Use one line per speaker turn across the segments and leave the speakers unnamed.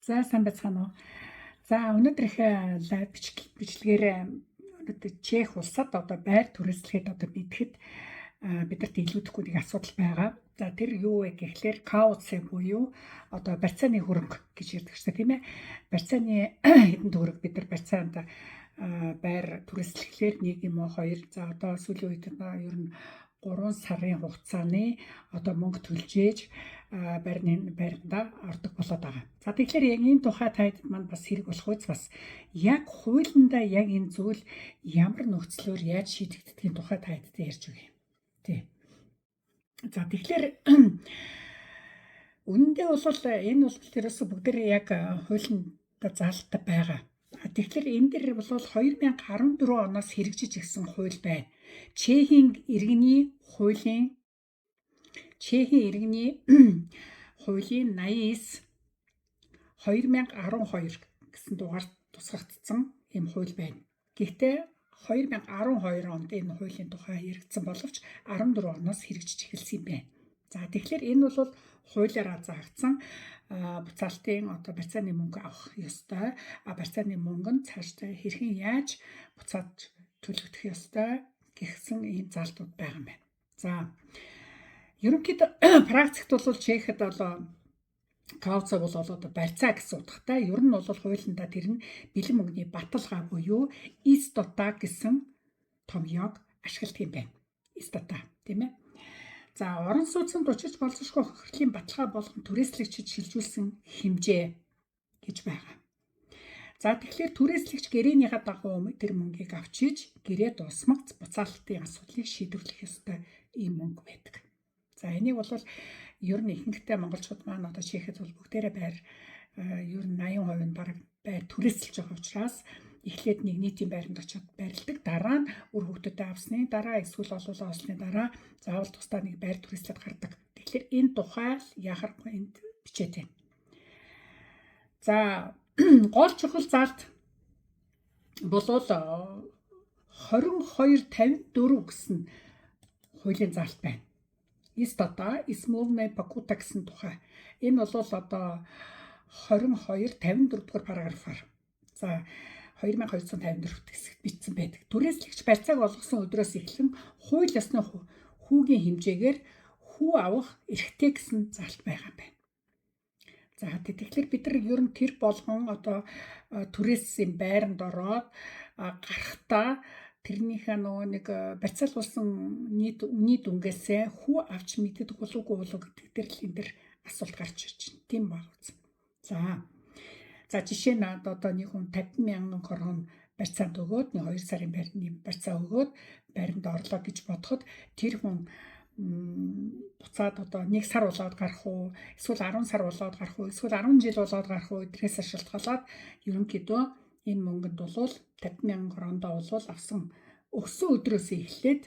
За сайн байцгаана уу. За өнөөдрийнхээ лайв бичлэгээр өнөөдөр Чех улсад одоо байр түрээслэхэд одоо бидэхэд бидэрт илүүдэхгүй нэг асуудал байгаа. За тэр юу вэ гэхлээр кауци буюу одоо барьцааны хөрөнгө гэж ярьдаг шээ тийм ээ. Барьцааны хэдэн төгрөг бид нар барьцаанд байр түрээслэхлээр нэг юм уу хоёр за одоо сүүлийн үед ер нь 3 сарын хугацааны одоо мөнгө төлжээж байранда ордог болоод байгаа. За тэгэхээр яг энэ тухай таад манд бас хэрэг болох үз бас яг хуулиндаа яг энэ зүйл ямар нөхцлөөр яаж шийдэгддгийн тухай таадтай ярьж өгье. Тий. За тэгэхээр үнэндээ бол энэ бол тэрээс бүгдээ яг хуулиндаа заалттай байгаа. Тэгэхээр энэ дэр бол 2014 оноос хэрэгжиж ирсэн хууль байна. Чехийн иргэний хуулийн 89/2012 гэсэн дугаар тусгагдсан юм хууль байна. Гэхдээ 2012 онд энэ хуулийн тухай яригдсан боловч 14 оноос хэрэгжиж эхэлсэн юм байна. За тэгэхээр энэ бол хуулиараа заагдсан буцаалтын одоо барьцааны мөнгө авах ёстой. Барьцааны мөнгө нь цаашдаа хэрхэн яаж буцааж төлөгдөх ёстой гэсэн ийм заалтууд байгаа юм байна. За ерөнхийдөө практикт бол Чехэд бол кауци бол одоо барьцаа гэсэн утгатай. Ер нь бол хуулиндаа тэр нь бэлэн мөнгөний баталгаа буюу истота гэсэн томьёог ашигладаг юм байна. Истота тийм ээ. За орон сууцнд учирч болцсошгүй хохирлын баталгаа болгон түрээслэгчид шилжүүлсэн хэмжээ гэж байгаа. За тэгэхээр түрээслэгч гэрээнийхээ дагуу тэр мөнгийг авчиж гэрээ дуусмагц буцаалтын асуудлыг шийдвэрлэх ёстой ийм мөнгө байдаг. За энийг бол ер нь ихэнхдээ монголчууд маань одоо Чехэд бол бүгдээрээ байр ер нь 80% нь бараг байр түрээсэлж байгаа учраас эхлээд нэг нийтийн байранд очиод байрладаг. Дараа нь үр хөвгөдөд авсны дараа эсвэл олуулаа олсны дараа заавал тусдаа нэг байр түрээслээд гардаг. Тэгэхээр энэ тухай яхахгүй энд бичээд байна. За гол чухал заалт бол 2254 гэсэн хуулийн заалт байна. Истота исмовны пакута гэсэн тухай. Энэ бол одоо 2254 дугаар параграфаар. За 2254 хэсэгт бичсэн байдаг. Түрээслэгч барьцааг олгосон өдрөөс эхлэн хууль ёсны хүүгийн хэмжээгээр хүү авах эрхтэй гэсэн заалт байгаа юм байна. За тэгэхээр бид нар ер нь тэр болгон одоо түрээссэн байранд ороод гарахтаа тэрнийхээ нөгөө нэг барьцаалуулсан нийт дүнгээсээ хүү авч мэддэг болоогүй гэдэг дээр л энэ дэр асуулт гарч ирж байна. Тийм баг үз. За жишээ нь одоо нэг хүн 50,000 крон барьцаанд өгөөд 2 сарын байрны барьцаа өгөөд байранд орлоо гэж бодоход тэр хүн буцаад одоо 1 сар болоод гарах уу эсвэл 10 сар болоод гарах уу эсвэл 10 жил болоод гарах уу эдрээс шалтгаалаад ерөнхийдөө энэ мөнгөнд бол 50,000 крондоо бол авсан өгсөн өдрөөс эхлээд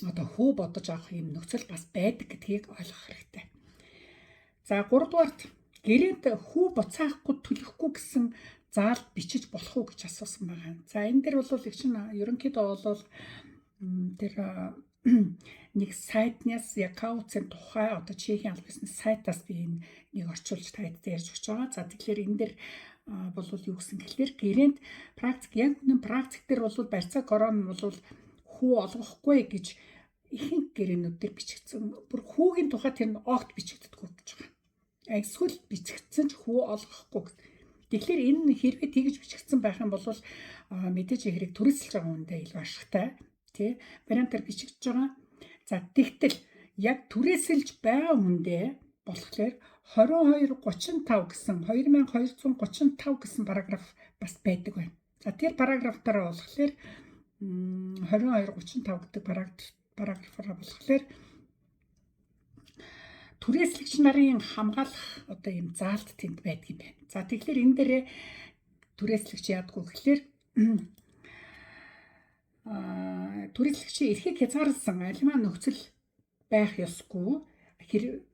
одоо хүү бодож авах юм нөхцөл бас байдаг гэдгийг ойлгох хэрэгтэй. За 3 дугаарт гэрээнд хүү буцаахгүй төлөхгүй гэсэн заалт бичиж болох уу гэж асуусан байгаа. За энэ дээр бол их чинь ерөнхийдөө бол тэр нэг сайтнаас яг кауцын тухай одоо Чехийн аль бизнес сайтаас би энэ нэг орчуулж таадтай ярьж өгч байгаа. За тэгэхээр энэ дээр бол юу гэсэн гэхэлэр гэрээнд практик яг үнэн практик дээр бол барьцаа корон бол хүү олгохгүй гэж ихэнх гэрээнүүд дээр бичигдсэн. Бүр хүүгийн тухай тэр нь огт бичигддэггүй гэж байгаа. Эсвэл бичигдсэн ч хүү олгохгүй. Тэгэхээр энэ хэрвээ тэгж бичигдсэн байх юм бол мэдээж хэрэг түрээсэлж байгаа хүндээ илүү ашигтай тий вариантаар бичигдэж байгаа. За тэгтэл яг түрээсэлж байгаа хүндээ болохоор 2235 гэсэн 2235 гэсэн параграф бас байдаг байна. За тэр параграфтаар болохоор 2235 гэдэг параграфаар болохоор түрээслэгч нарын хамгаалах одоо юм заалт тэнд байдаг юм байна. За тэгэхээр энэ дээр түрээслэгч яадгүй гэхэлэр түрээслэгчийн эрхийг хязгаарласан алимаа нөхцөл байх ёсгүй.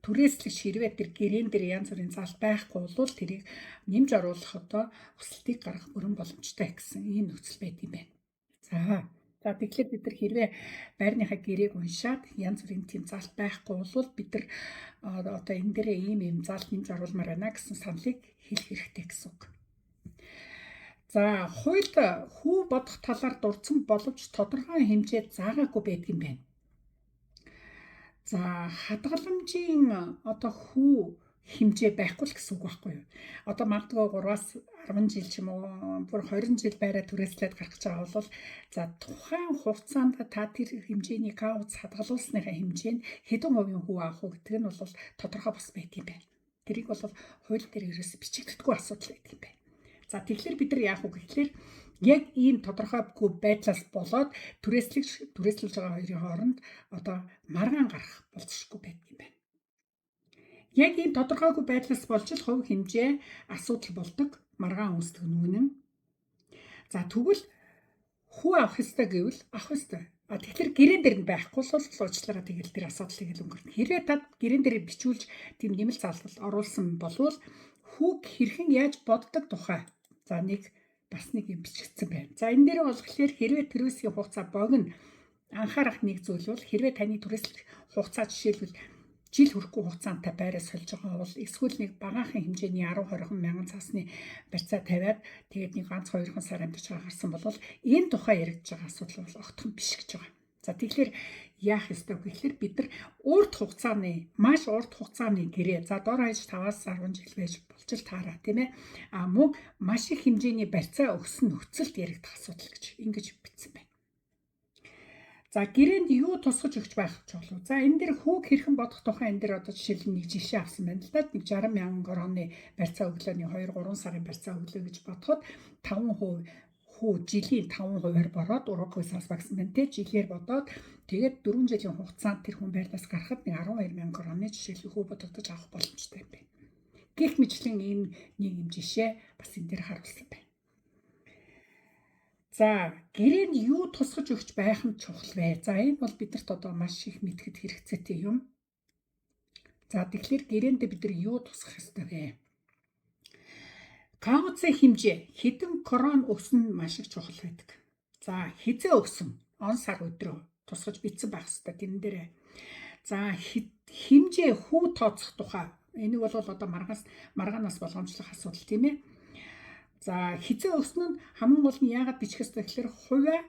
Түрээслэгч хэрвээ тэр гэрээн дээр янз бүрийн заалт байхгүй бол тэрийг нэмж оруулах одоо хүсэлтийг гаргах бүрэн боломжтой гэсэн ийм нөхцөл байд юм байна. За тэгэхээр бид нар хэрвээ байрныхаа гэрээг уншаад янз бүрийн тийм заалт байхгүй бол бид нар одоо энэ дээрээ ийм заалт нэмж оруулмаар байна гэсэн саналыг хэлэх хэрэгтэй гэсэн үг. За хуульд хүү бодох талаар дурдсан боловч тодорхой хэмжээд заагаагүй байдаг юм байна. За хадгаламжийн одоо хүү хэмжээ байхгүй л гэсэн үг байхгүй юу? Одоо магадгүй 3-аас 10 жил ч юм уу бүр 20 жил байраа түрээслээд гарах гэж байгаа бол за тухайн хугацаанд та тэр хэмжээний кауц хадгалуулсныхаа хэмжээ нь хэдэн хувийн хүү авах уу гэдэг нь бол тодорхой бас байдаг юм байна. Тэрийг бол хууль дээр ерөөс бичигддэггүй асуудал байдаг юм байна. За тэгэхээр бид нар яах вэ гэхээр яг ийм тодорхойгүй байдлаас болоод түрээслэж байгаа хоёрын хооронд одоо маргаан гарах болцсохгүй байдаг юм байна. Яг ийм тодорхойгүй байдлаас болж л хувь хэмжээ асуудал болдог, маргаан үүсдэг нүгэн. За тэгвэл хүү авах ёстой гэвэл авах ёстой. Тэгэхээр гэрэн дээр нь байхгүй л уучлаарай тэгэл тэр асуудлыг л өнгөрнө. Хэрвээ та гэрэн дээр бичүүлж тийм нэмэлт заалбал оруулсан болвол хүүг хэрхэн яаж боддог тухай за бас нэг юм бичигдсэн байна. За энэ дээр бол хэрвээ түрээсийн хугацаа богино анхаарах нэг зүйл бол хэрвээ таны түрээслэх хугацаа жишээлбэл жил хүрэхгүй хугацаантай байраа сольж байгаа бол эсвэл нэг багахан хэмжээний 10-20 мянган цаасны барьцаа тавиад тэгээд нэг ганц 2 сар амьдарч байгаа гарсан бол энэ тухай яригдж байгаа асуудал бол огтхон биш гэж байгаа. За тэгэхээр яах ёстой гэхээр бид нар маш урт хугацааны гэрээ за дор хаяж 5-аас 10 жил байж болж л таараа тийм ээ мөн маш их хэмжээний барьцаа өгсөн нөхцөлд яригдах асуудал гэж ингэж бичсэн байна. За гэрээнд юу тусгаж өгч байх чухал. За энэ дээр хүүг хэрхэн бодох тухай энэ дээр одоо жишээлбэл нэг жишээ авсан байна л да. Нэг 60 мянган кроны барьцаа өглөө, 2-3 сарын барьцаа өглөө гэж бодоход 5% хүү жилийн 5%-аар бороод ураггүйсаас багсан байна те. Жилээр бодоод тэгээд 4 жилийн хугацаанд тэр хүн байрлаас гарахад нэг 12 мянган кроны жишээлбэл хүү бодогдож авах боломжтой юм байна. Гэх мэтлэн энэ нэг юм жишээ бас энэ дээр харуулсан байна. За гэрээнд юу тусгаж өгч байх нь чухал вэ? За энэ бол бидэрт одоо маш их мэдхэд хэрэгцээтэй юм. За тэгэхээр гэрээнд бид нар юу тусгах ёстой вэ? Кауцын хэмжээ хэдэн крон өснө нь маш их чухал байдаг. За хизээ өсөн он сар өдрөө тусгаж бичсэн байх ёстой тэн дээрээ. За хэмжээ хүү тооцох тухай энийг бол одоо маргаанаас болгоомжлох асуудал тийм ээ. За хизээ өснө нь хамгийн гол нь яагаад бичих ёстой гэхээр хувиа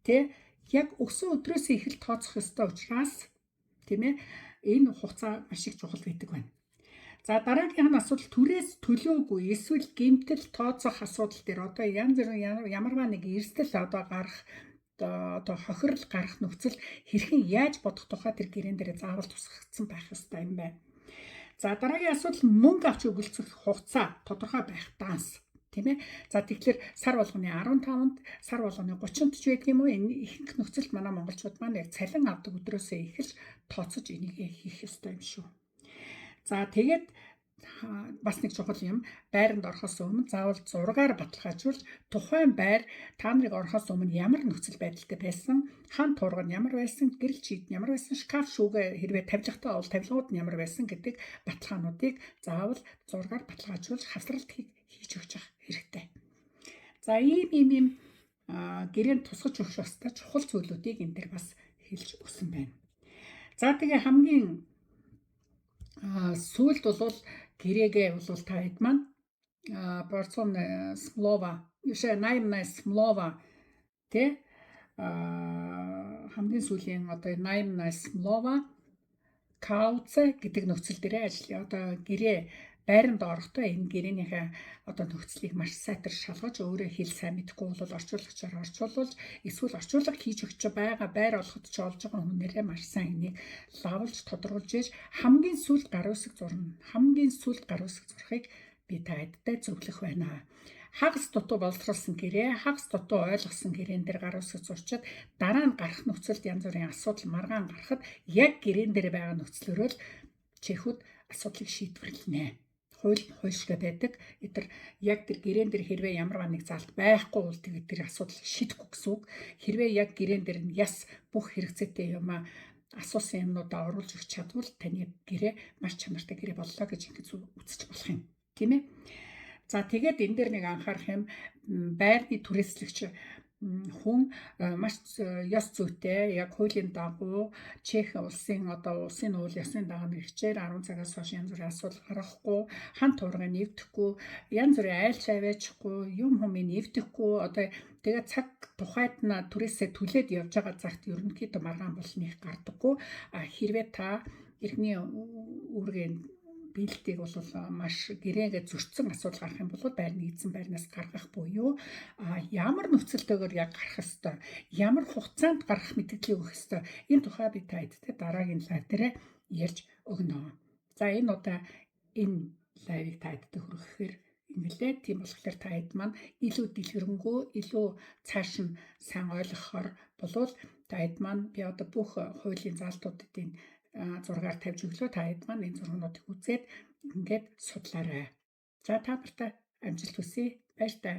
тий яг өсөн өдрөөс эхэл тооцох ёстой учраас тийм ээ энэ хугацаа маш их чухал байдаг байна. За дараагийн асуудал түрээс төлөөгүй эсвэл гэмтэл тооцох асуудал дээр одоо янз бүрийн ямарваа нэг эрсдэл одоо гарах одоо хохирол гарах нөхцөл хэрхэн яаж бодох тухай тэр гэрэн дээр заавал тусгагдсан байх ёстой юм байна. За дараагийн асуудал мөнгө авч өгөлцөх хугацаа тодорхой байх данс. Тийм ээ. За тэгэхээр сар болгоны 15-нд, сар болгоны 30-нд ч байдаг юм уу? Энэ ихэнх нөхцөлд манай монголчууд маань яг цалин авдаг өдрөөсөө эхэлж тооцож энийг хийх ёстой юм шүү. За тэгээд бас нэг чухал юм. Байранд орохоос өмнө заавал зургаар баталгаажуулж тухайн байр та нарыг орохоос өмнө ямар нөхцөл байдалтай байсан, хан туурга нь ямар байсан, гэрэл чийд нь ямар байсан, шкаф шүүгээ хэрвээ тавьжахтай бол тавилгууд нь ямар байсан гэдэг баталгаануудыг заавал зургаар баталгаажуулж хавсралт хийж өгч явах хэрэгтэй. За ийм гэрээнд тусгаж өгөх ёстой чухал зүйлүүдийг энэ дээр бас хэлж өгсөн байна. За тэгээ хамгийн сүүлд бол гэрээгээ бол та хэд маань Борцон Смлова, Наймная Смлова тэ хамгийн сүүлийн одоо Наймная Смлова Кауце гэдэг нөхцөл дээр ажиллая. Одоо гэрээ байранд орохдоо энэ гэрээнийхээ одоо нөхцөлийг маш сайтар шалгаж өөрөө хэл сайн мэдэхгүй бол орчуулагчаар орчуулж эсвэл орчуулга хийж өгч байгаа байр олоход ч олж байгаа хүнээрээ маш сайн энийг лавлж тодруулж ээж хамгийн сүүлд гар үсэг зурхыг би та хэдтэй зөвлөх байна. Хагас дутуу боловсруулсан гэрээ, хагас дутуу ойлгосон гэрээн дээр гар үсэг зурчид дараа нь гарах нөхцөлд янз бүрийн асуудал маргаан гарахад яг гэрээн дээр байгаа нөхцлөөрөө л чихүүд асуудлыг шийдвэрлэнэ. Хуульшгүй байдаг. Тэр яг тэр гэрээн дээр хэрвээ ямар нэг заалт байхгүй бол тэгээд тэр асуудлыг шийдэхгүй гэсэн үг. Хэрвээ яг гэрээн дээр нь яс бүх хэрэгцээтэй юм асуусан юмнуудаа оруулж өгч чадвал таны гэрээ маш чанартай гэрээ боллоо гэж ингэж үзэж болох юм. Тийм ээ. За тэгээд энэ дээр нэг анхаарах юм байрны түрээслэгч хүн маш ёс зүйтэй яг хуулийн дагуу Чех улсын улсын уул ёсны дагуу нэгчээр 10 цагаас хойш янз бүрийн асуудал гаргахгүй, хан туурга нэвдэхгүй, янз бүрийн айл шавьяачгүй, юм хүмийг нэвдэхгүй тэгээд цаг тухайд нь түрээсээ түлээд явж байгаа цагт ерөнхийдөө маргаан болсныг гардаггүй. Хэрвээ та эрхний үүргийн биелэлтийг бол маш гэрээгээ зөрчсөн асуудал гарах юм бол байрны эзэн байрнаас гаргах буюу ямар нөхцөлтэйгээр яг гарах ёстой, ямар хугацаанд гарах мэдээлэл өгөх ёстой, энэ тухай би та хэдтэй дараагийн лайв дээр ярьж өгнө. За энэ удаа энэ лайвыг та хэдтэй хүргэхээр ингэлээ. Тийм болохоор та хэд маань илүү дэлгэрэнгүй, илүү цааш нь сайн ойлгохоор болвол та хэд маань би одоо бүх хуулийн заалтуудын зургаар тавьж өглөө, та хэд маань энэ зургуудыг үзээд ингээд судлаарай. За та нартай амжилт хүсье. Баяр таа.